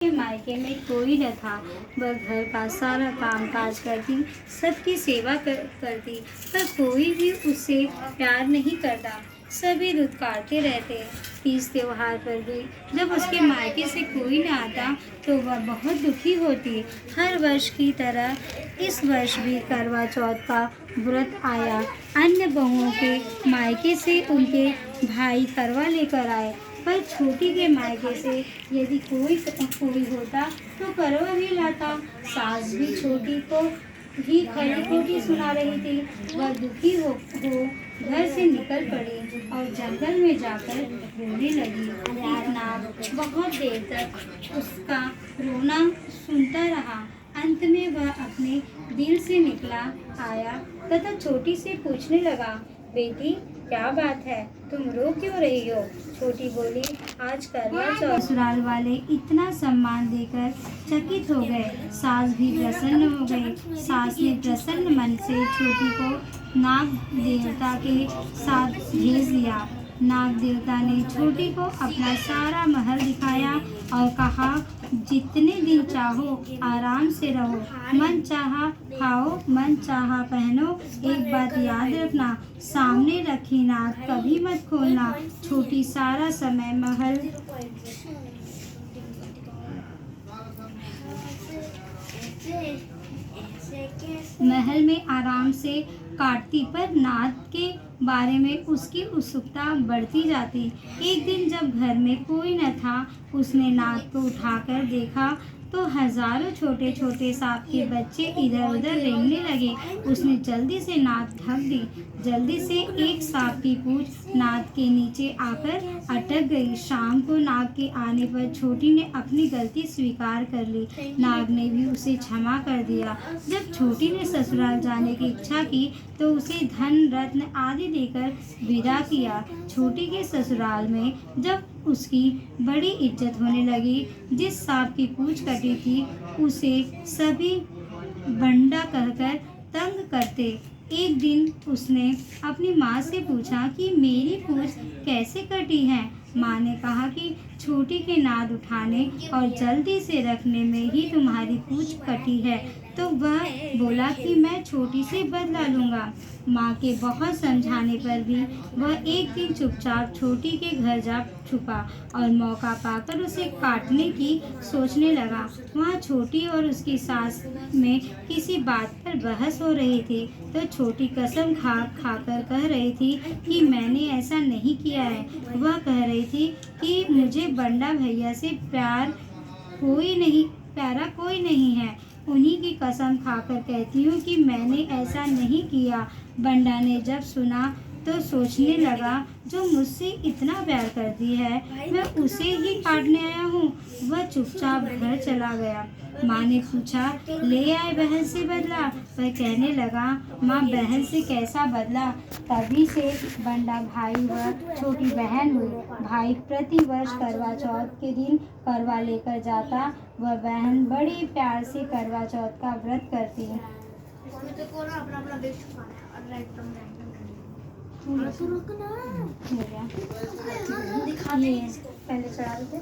के मायके में कोई न था। वह घर का सारा काम काज करती, सबकी सेवा करती, पर कोई भी उससे प्यार नहीं करता। सभी धुतकारते रहते। तीज त्योहार पर भी जब उसके मायके से कोई न आता तो वह बहुत दुखी होती। हर वर्ष की तरह इस वर्ष भी करवा चौथ का व्रत आया। अन्य बहुओं के मायके से उनके भाई करवा लेकर आए, पर छोटी के मायके से यदि कोई होता तो करवा भी लाता। सास भी छोटी को ही खरी खोटी सुना रही थी। वह दुखी हो घर से निकल पड़ी और जंगल में जाकर रोने लगी। एक नाग बहुत देर तक उसका रोना सुनता रहा। अंत में वह अपने दिल से निकला आया तथा छोटी से पूछने लगा, बेटी क्या बात है, तुम रो क्यों रही हो? छोटी बोली, आज करवा चौथ। ससुराल वाले इतना सम्मान देकर चकित हो गए। सास भी प्रसन्न हो गई। सास ने प्रसन्न मन से छोटी को नाग देवता के साथ भेज दिया। नाग देवता ने छोटी को अपना सारा महल दिखाया और कहा, जितने दिन चाहो आराम से रहो, मन चाहा खाओ, मन चाहा पहनो। एक बात याद रखना, सामने रखी नाग कभी मत खोलना। छोटी सारा समय महल में आराम से काटती, पर नाग के बारे में उसकी उत्सुकता बढ़ती जाती। एक दिन जब घर में कोई न था, उसने नाग को उठाकर देखा तो हजारों छोटे छोटे सांप के बच्चे इधर उधर रेंगने लगे। उसने जल्दी से नाद ढक दी। जल्दी से एक सांप की पूंछ नाद के नीचे आकर अटक गई। शाम को नाग के आने पर छोटी ने अपनी गलती स्वीकार कर ली। नाग ने भी उसे क्षमा कर दिया। जब छोटी ने ससुराल जाने की इच्छा की तो उसे धन रत्न आदि देकर विदा किया। छोटी के ससुराल में जब उसकी बड़ी इज्जत होने लगी। जिस सांप की पूंछ कटी थी उसे सभी बंडा कहकर तंग करते। एक दिन उसने अपनी माँ से पूछा कि मेरी पूंछ कैसे कटी है। माँ ने कहा कि छोटी के नाद उठाने और जल्दी से रखने में ही तुम्हारी पूंछ कटी है। तो वह बोला कि मैं छोटी से बदला लूँगा। माँ के बहुत समझाने पर भी वह एक दिन चुपचाप छोटी के घर जा छुपा और मौका पाकर उसे काटने की सोचने लगा। वहाँ छोटी और उसकी सास में किसी बात पर बहस हो रही थी तो छोटी कसम खाकर कह रही थी कि मैंने ऐसा नहीं किया है। वह कह रही थी कि मुझे बंडा भैया से प्यारा कोई नहीं है। उन्हीं की कसम खाकर कहती हूँ कि मैंने ऐसा नहीं किया। बंडा ने जब सुना तो सोचने लगा, जो मुझसे इतना प्यार करती है मैं उसे ही काटने आया हूँ। वह चुपचाप घर चला गया। माँ ने पूछा, ले आए बहन से बदला? वह कहने लगा, माँ बहन से कैसा बदला? तभी से बंडा भाई व छोटी बहन हुई। भाई प्रति वर्ष करवा चौथ के दिन करवा लेकर जाता। वह बहन बड़ी प्यार से करवा चौथ का व्रत करती। पहले चढ़ा देते।